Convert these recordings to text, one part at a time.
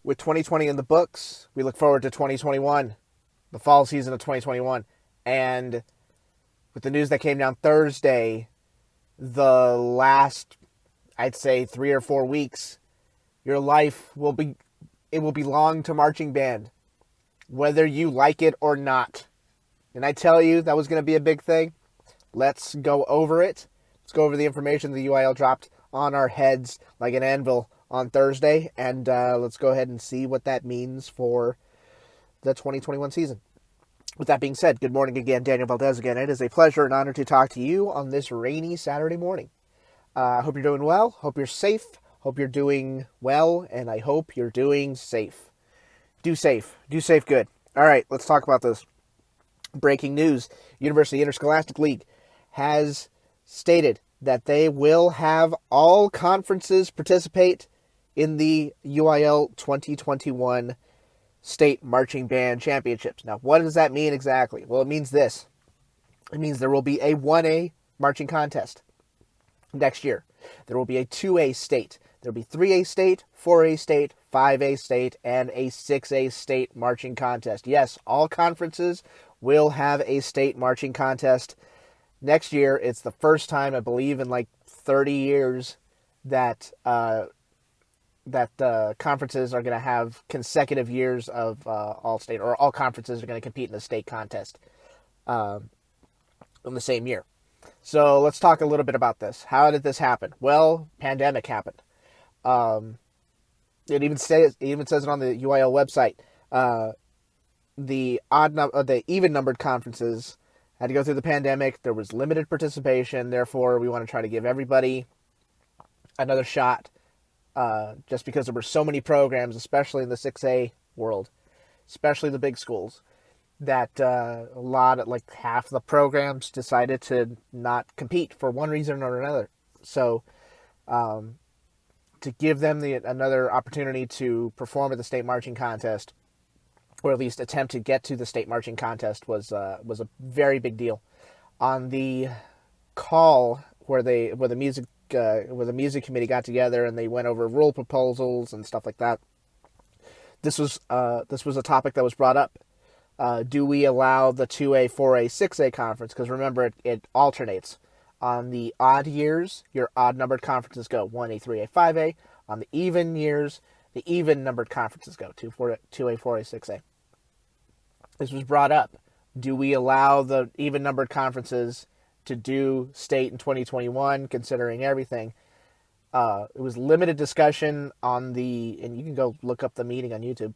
With 2020 in the books, we look forward to 2021, the fall season of 2021. And with the news that came down Thursday, the last, I'd say 3 or 4 weeks, your life will belong to marching band, whether you like it or not. And I tell you, that was going to be a big thing. Let's go over it. Let's go over the information the UIL dropped on our heads like an anvil on Thursday, and let's go ahead and see what that means for the 2021 season. With that being said, good morning again, Daniel Valdez again. It is a pleasure and honor to talk to you on this rainy Saturday morning. I hope you're doing well, hope you're safe, hope you're doing well, and I hope you're doing safe. Do safe good. All right, let's talk about this. Breaking news, University Interscholastic League has stated that they will have all conferences participate in the UIL 2021 State Marching Band Championships. Now, what does that mean exactly? Well, it means this. It means there will be a 1A marching contest next year. There will be a 2A state. There will be 3A state, 4A state, 5A state, and a 6A state marching contest. Yes, all conferences will have a state marching contest next year. It's the first time, I believe, in like 30 years that conferences are going to have consecutive years of all state, or all conferences are going to compete in a state contest in the same year. So let's talk a little bit about this. How did this happen? Well, pandemic happened. It even says it on the UIL website. The even numbered conferences had to go through the pandemic. There was limited participation. Therefore, we want to try to give everybody another shot. Just because there were so many programs, especially in the 6A world, especially the big schools, that like half the programs decided to not compete for one reason or another. So, to give them another opportunity to perform at the state marching contest, or at least attempt to get to the state marching contest, was a very big deal. On the call where the music committee got together and they went over rule proposals and stuff like that, this was a topic that was brought up. Do we allow the 2A, 4A, 6A conference? Because remember, it alternates. On the odd years, your odd-numbered conferences go 1A, 3A, 5A. On the even years, the even-numbered conferences go 2A, 4A, 6A. This was brought up. Do we allow the even-numbered conferences to do state in 2021, considering everything? It was limited discussion and you can go look up the meeting on YouTube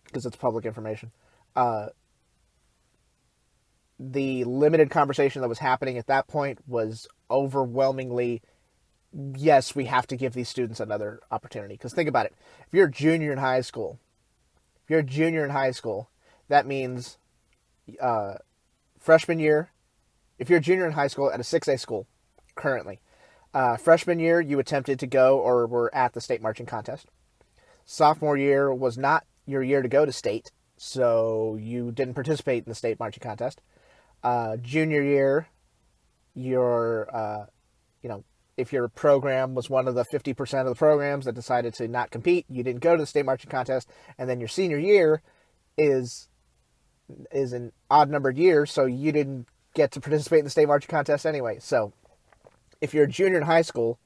because it's public information. The limited conversation that was happening at that point was overwhelmingly, yes, we have to give these students another opportunity. Because think about it. If you're a junior in high school, that means freshman year. If you're a junior in high school at a 6A school currently, freshman year you attempted to go or were at the state marching contest. Sophomore year was not your year to go to state, so you didn't participate in the state marching contest. Junior year, if your program was one of the 50% of the programs that decided to not compete, you didn't go to the state marching contest. And then your senior year is an odd-numbered year, so you didn't get to participate in the state marching contest anyway. So if you're a junior in high school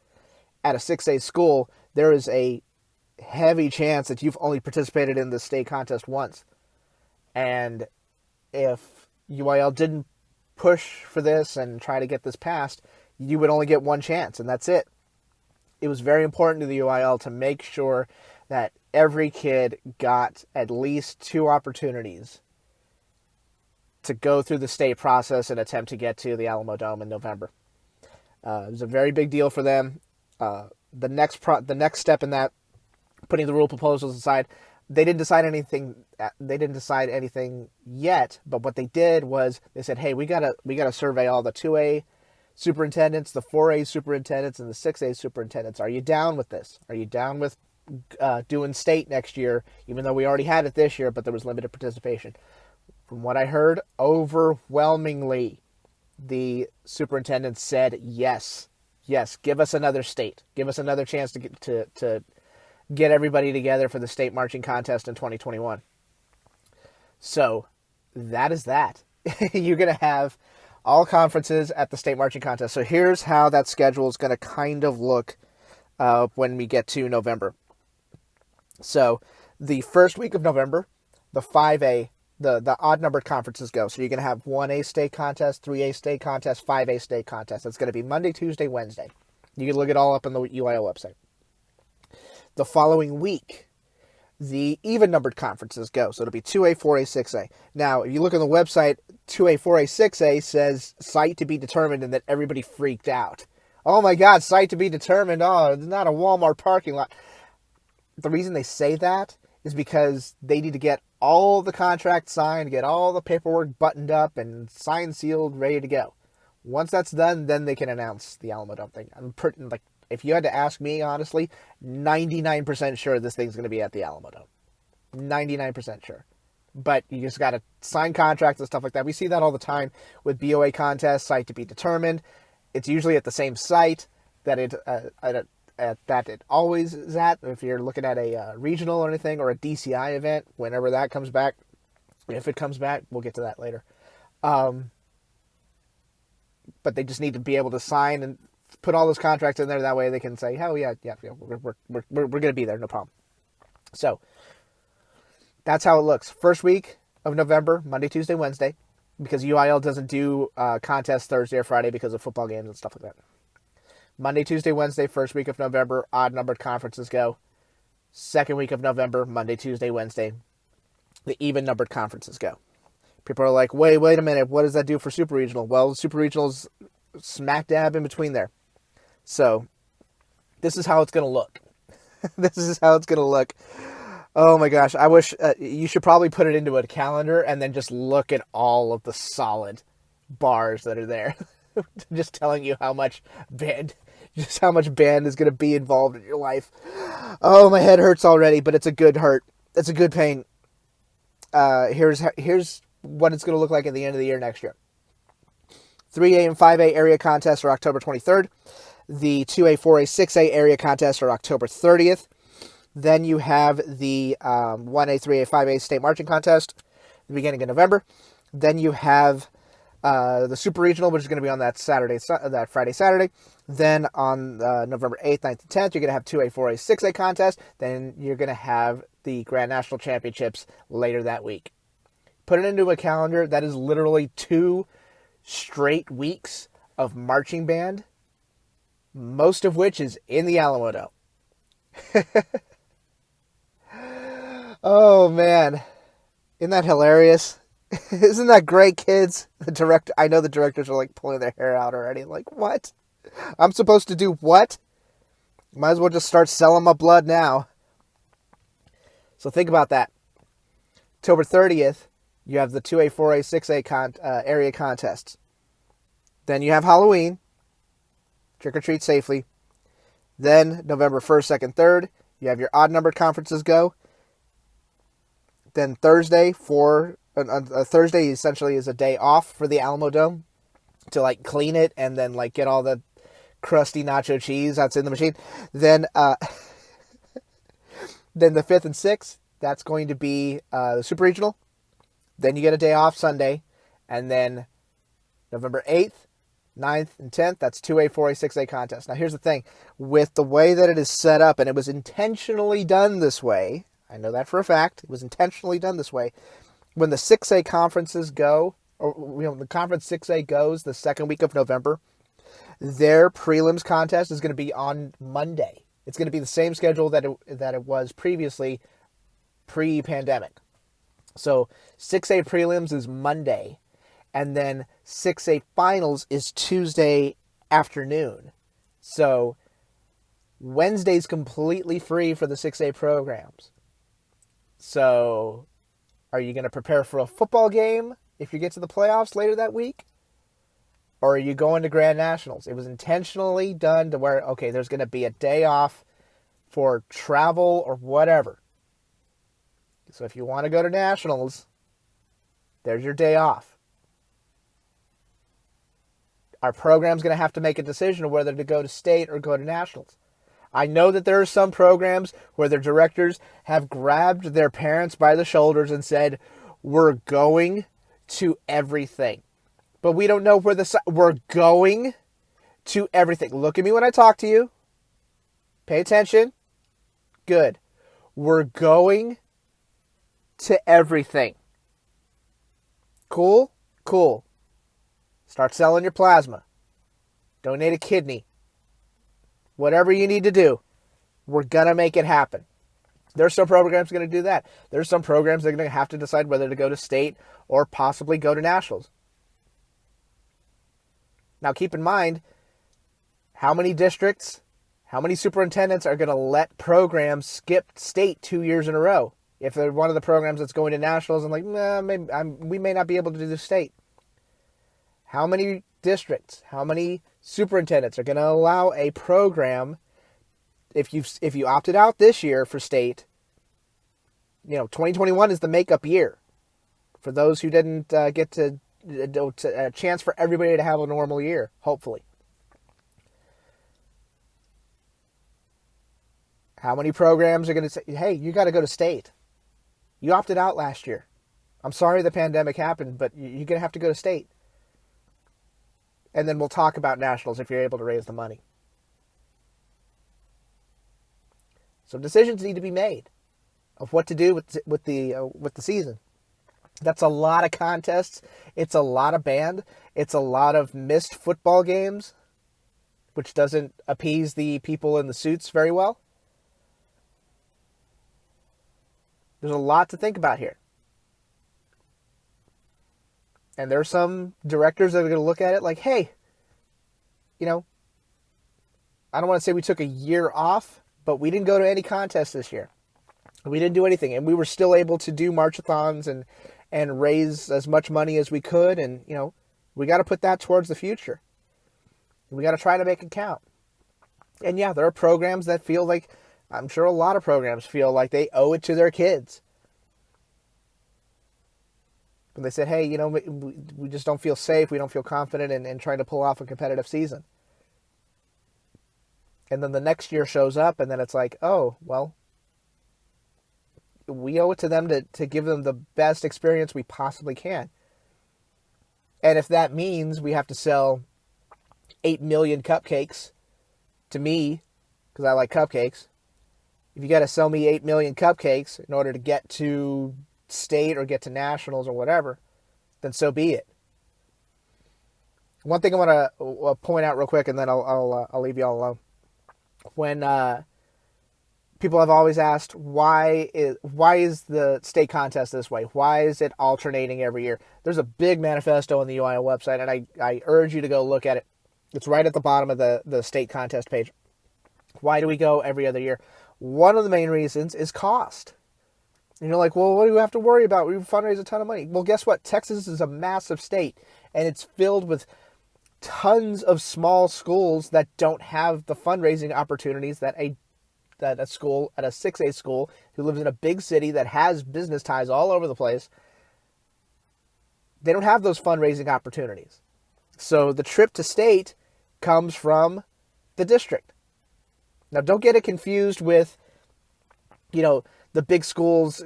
at a 6A school, there is a heavy chance that you've only participated in the state contest once. And if UIL didn't push for this and try to get this passed, you would only get one chance, and that's it. It was very important to the UIL to make sure that every kid got at least 2 opportunities to go through the state process and attempt to get to the Alamo Dome in November. It was a very big deal for them. The next step in that, putting the rule proposals aside, they didn't decide anything. They didn't decide anything yet. But what they did was they said, "Hey, we gotta survey all the 2A superintendents, the 4A superintendents, and the 6A superintendents. Are you down with this? Are you down with doing state next year? Even though we already had it this year, but there was limited participation." From what I heard, overwhelmingly, the superintendent said yes. Yes, give us another state. Give us another chance to get everybody together for the state marching contest in 2021. So that is that. You're going to have all conferences at the state marching contest. So here's how that schedule is going to kind of look when we get to November. So the first week of November, the 5A, the odd-numbered conferences go. So you're going to have 1A state contest, 3A state contest, 5A state contest. It's going to be Monday, Tuesday, Wednesday. You can look it all up on the UIL website. The following week, the even-numbered conferences go. So it'll be 2A, 4A, 6A. Now, if you look on the website, 2A, 4A, 6A says site to be determined, and that everybody freaked out. Oh my God, site to be determined. Oh, it's not a Walmart parking lot. The reason they say that is because they need to get all the contracts signed, get all the paperwork buttoned up and signed, sealed, ready to go. Once that's done, then they can announce the Alamo Dome thing. If you had to ask me, honestly, 99% sure this thing's going to be at the Alamo Dome. 99% sure. But you just got to sign contracts and stuff like that. We see that all the time with BOA contests, site to be determined. It's usually at the same site that it always is at. If you're looking at a regional or anything, or a DCI event, whenever that comes back, if it comes back, we'll get to that later. But they just need to be able to sign and put all those contracts in there. That way they can say, "Oh yeah, we're going to be there, no problem." So that's how it looks. First week of November, Monday, Tuesday, Wednesday, because UIL doesn't do contests Thursday or Friday because of football games and stuff like that. Monday, Tuesday, Wednesday, first week of November, odd-numbered conferences go. Second week of November, Monday, Tuesday, Wednesday, the even-numbered conferences go. People are like, wait a minute, what does that do for Super Regional? Well, Super Regional's smack dab in between there. So, this is how it's going to look. This is how it's going to look. Oh my gosh, I wish, you should probably put it into a calendar and then just look at all of the solid bars that are there. Just telling you how much band is going to be involved in your life. Oh, my head hurts already, but it's a good hurt. It's a good pain. Here's what it's going to look like at the end of the year next year. 3A and 5A area contests are October 23rd. The 2A, 4A, 6A area contests are October 30th. Then you have the 1A, 3A, 5A state marching contest at the beginning of November. Then you have the Super Regional, which is going to be on that Friday, Saturday. Then on November 8th, 9th, and 10th, you're going to have 2A, 4A, 6A contest. Then you're going to have the Grand National Championships later that week. Put it into a calendar. That is literally 2 straight weeks of marching band, most of which is in the Alamo Dome. Oh, man. Isn't that hilarious? Isn't that great, kids? I know the directors are like pulling their hair out already. Like, what? I'm supposed to do what? Might as well just start selling my blood now. So think about that. October 30th, you have the 2A, 4A, 6A area contests. Then you have Halloween. Trick or treat safely. Then November 1st, 2nd, 3rd, you have your odd-numbered conferences go. Then Thursday, Thursday essentially is a day off for the Alamo Dome to like clean it and then like get all the crusty nacho cheese that's in the machine. Then then the 5th and 6th, that's going to be the Super Regional. Then you get a day off Sunday. And then November 8th, 9th, and 10th, that's 2A, 4A, 6A contest. Now here's the thing. With the way that it is set up, and it was intentionally done this way, I know that for a fact, it was intentionally done this way. When the 6A conferences go, or the conference 6A goes the second week of November, their prelims contest is going to be on Monday. It's going to be the same schedule that it was previously, pre-pandemic. So 6A prelims is Monday, and then 6A finals is Tuesday afternoon. So Wednesday's completely free for the 6A programs. So are you going to prepare for a football game if you get to the playoffs later that week? Or are you going to Grand Nationals? It was intentionally done to where, okay, there's going to be a day off for travel or whatever. So if you want to go to Nationals, there's your day off. Our program's going to have to make a decision of whether to go to state or go to Nationals. I know that there are some programs where their directors have grabbed their parents by the shoulders and said, we're going to everything. But we don't know where we're going to everything. Look at me when I talk to you. Pay attention. Good. We're going to everything. Cool? Cool. Start selling your plasma. Donate a kidney. Whatever you need to do, we're going to make it happen. There's some programs going to do that. There's some programs that are going to have to decide whether to go to state or possibly go to nationals. Now keep in mind, how many districts, how many superintendents are going to let programs skip state 2 years in a row? If they're one of the programs that's going to nationals, I'm like, we may not be able to do the state. How many districts, how many superintendents are going to allow a program, if you opted out this year for state, 2021 is the makeup year for those who didn't get to a chance for everybody to have a normal year, hopefully. How many programs are going to say, hey, you got to go to state? You opted out last year. I'm sorry the pandemic happened, but you're going to have to go to state. And then we'll talk about nationals if you're able to raise the money. So decisions need to be made of what to do with the season. That's a lot of contests. It's a lot of band. It's a lot of missed football games, which doesn't appease the people in the suits very well. There's a lot to think about here. And there are some directors that are going to look at it like, hey, I don't want to say we took a year off, but we didn't go to any contests this year. We didn't do anything. And we were still able to do marchathons and raise as much money as we could. And, we got to put that towards the future. We got to try to make it count. And yeah, there are programs that feel like, I'm sure a lot of programs feel like they owe it to their kids. And they said, hey, we just don't feel safe. We don't feel confident in trying to pull off a competitive season. And then the next year shows up and then it's like, oh, well, we owe it to them to give them the best experience we possibly can. And if that means we have to sell 8 million cupcakes to me, because I like cupcakes, if you got to sell me 8 million cupcakes in order to get to state or get to nationals or whatever, then so be it. One thing I want to point out real quick, and then I'll leave you all alone. When people have always asked, why is the state contest this way? Why is it alternating every year? There's a big manifesto on the UIL website, and I urge you to go look at it. It's right at the bottom of the state contest page. Why do we go every other year? One of the main reasons is cost. And you're like, well, what do we have to worry about? We fundraise a ton of money. Well, guess what? Texas is a massive state, and it's filled with tons of small schools that don't have the fundraising opportunities that a school at a 6A school who lives in a big city that has business ties all over the place. They don't have those fundraising opportunities. So the trip to state comes from the district. Now, don't get it confused with, the big schools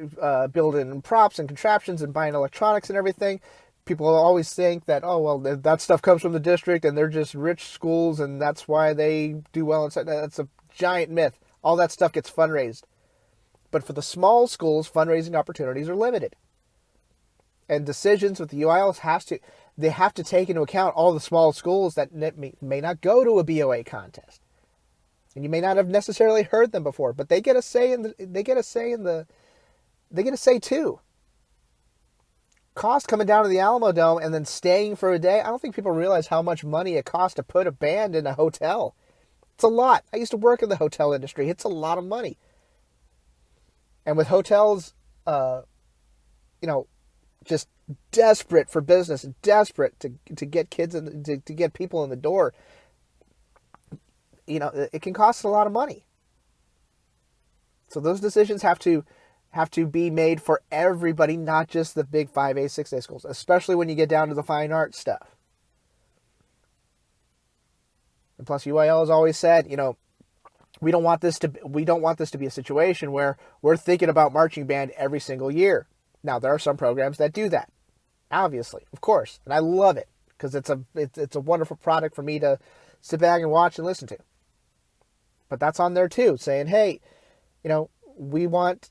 building props and contraptions and buying electronics and everything. People always think that, oh, well, that stuff comes from the district and they're just rich schools and that's why they do well. That's a giant myth. All that stuff gets fundraised. But for the small schools, fundraising opportunities are limited. And decisions with the UIL have to take into account all the small schools that may not go to a BOA contest. And you may not have necessarily heard them before, but they get a say too. Cost coming down to the Alamo Dome and then staying for a day. I don't think people realize how much money it costs to put a band in a hotel. It's a lot. I used to work in the hotel industry. It's a lot of money. And with hotels, just desperate for business, desperate to get kids in, to get people in the door, it can cost a lot of money. So those decisions have to be made for everybody, not just the big 5A, 6A schools, especially when you get down to the fine arts stuff. And plus, UIL has always said, We don't want this to be a situation where we're thinking about marching band every single year. Now, there are some programs that do that, obviously, of course, and I love it because it's a wonderful product for me to sit back and watch and listen to. But that's on there too, saying, hey, we want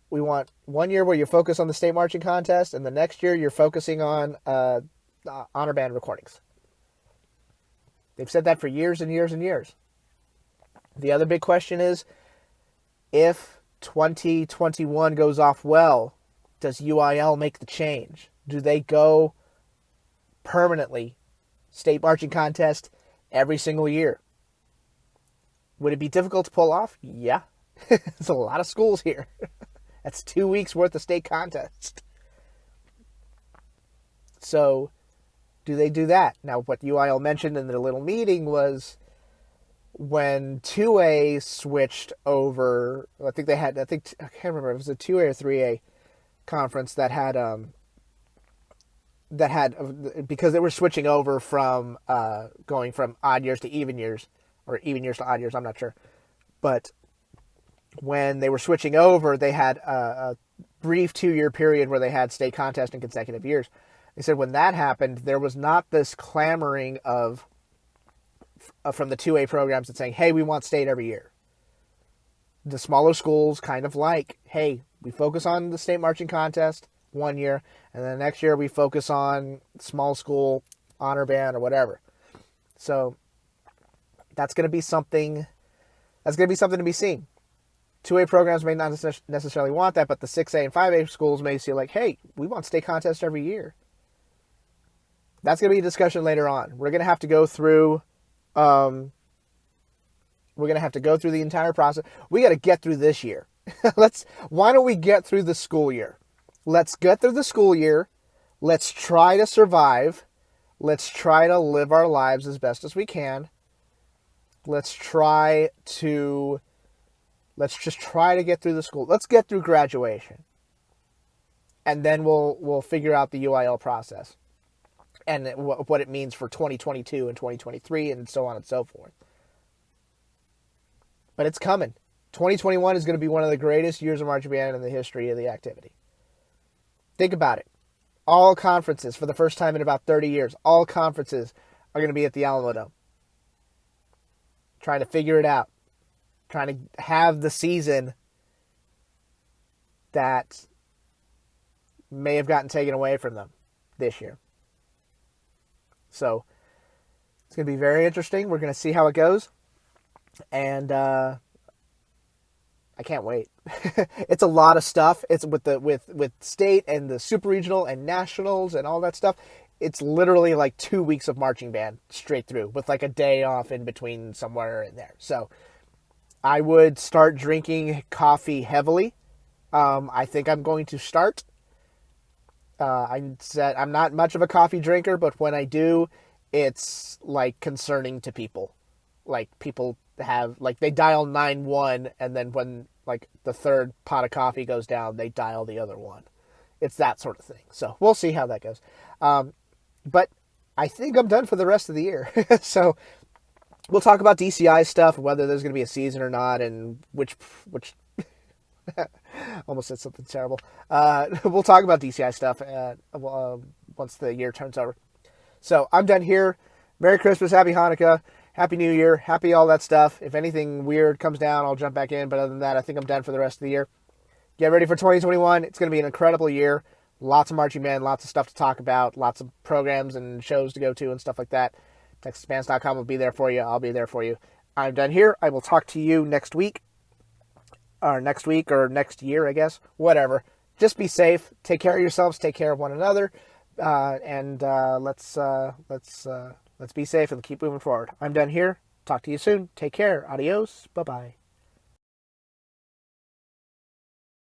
1 year where you focus on the state marching contest, and the next year you're focusing on honor band recordings. They've said that for years and years and years. The other big question is, if 2021 goes off well, does UIL make the change? Do they go permanently state marching contest every single year? Would it be difficult to pull off? Yeah. There's a lot of schools here. That's 2 weeks worth of state contest. So, do they do that? Now, what UIL mentioned in their little meeting was when 2A switched over, I can't remember if it was a 2A or 3A conference that had because they were switching over from going from odd years to even years, or even years to odd years, I'm not sure. But when they were switching over, they had a brief 2-year period where they had state contest in consecutive years. They said when that happened, there was not this clamoring from the 2A programs that saying, hey, we want state every year. The smaller schools kind of like, hey, we focus on the state marching contest 1 year, and then the next year we focus on small school honor band or whatever. So that's going to be something to be seen. 2A programs may not necessarily want that, but the 6A and 5A schools may see like, hey, we want state contest every year. That's going to be a discussion later on. We're going to have to go through the entire process. We got to get through this year. Why don't we get through the school year? Let's get through the school year. Let's try to survive. Let's try to live our lives as best as we can. Let's just try to get through the school. Let's get through graduation. And then we'll figure out the UIL process and what it means for 2022 and 2023 and so on and so forth. But it's coming. 2021 is going to be one of the greatest years of marching band in the history of the activity. Think about it. All conferences, for the first time in about 30 years, all conferences are going to be at the Alamo Dome. Trying to figure it out. Trying to have the season that may have gotten taken away from them this year. So, it's going to be very interesting. We're going to see how it goes. And I can't wait. It's a lot of stuff. It's with state and the super regional and nationals and all that stuff. It's literally like 2 weeks of marching band straight through with like a day off in between somewhere in there. So I would start drinking coffee heavily. I think I'm going to start. I said I'm not much of a coffee drinker, but when I do, it's like concerning to people. Like people have, like they dial 911, and then when like the third pot of coffee goes down, they dial the other one. It's that sort of thing. So we'll see how that goes. But I think I'm done for the rest of the year. So we'll talk about DCI stuff, whether there's going to be a season or not, and which almost said something terrible. We'll talk about DCI stuff once the year turns over. So I'm done here. Merry Christmas, Happy Hanukkah, Happy New Year, happy all that stuff. If anything weird comes down, I'll jump back in. But other than that, I think I'm done for the rest of the year. Get ready for 2021. It's going to be an incredible year. Lots of marching band, lots of stuff to talk about, lots of programs and shows to go to and stuff like that. TexasBands.com will be there for you. I'll be there for you. I'm done here. I will talk to you next week or next year, I guess. Whatever. Just be safe. Take care of yourselves. Take care of one another. And let's be safe and keep moving forward. I'm done here. Talk to you soon. Take care. Adios. Bye-bye.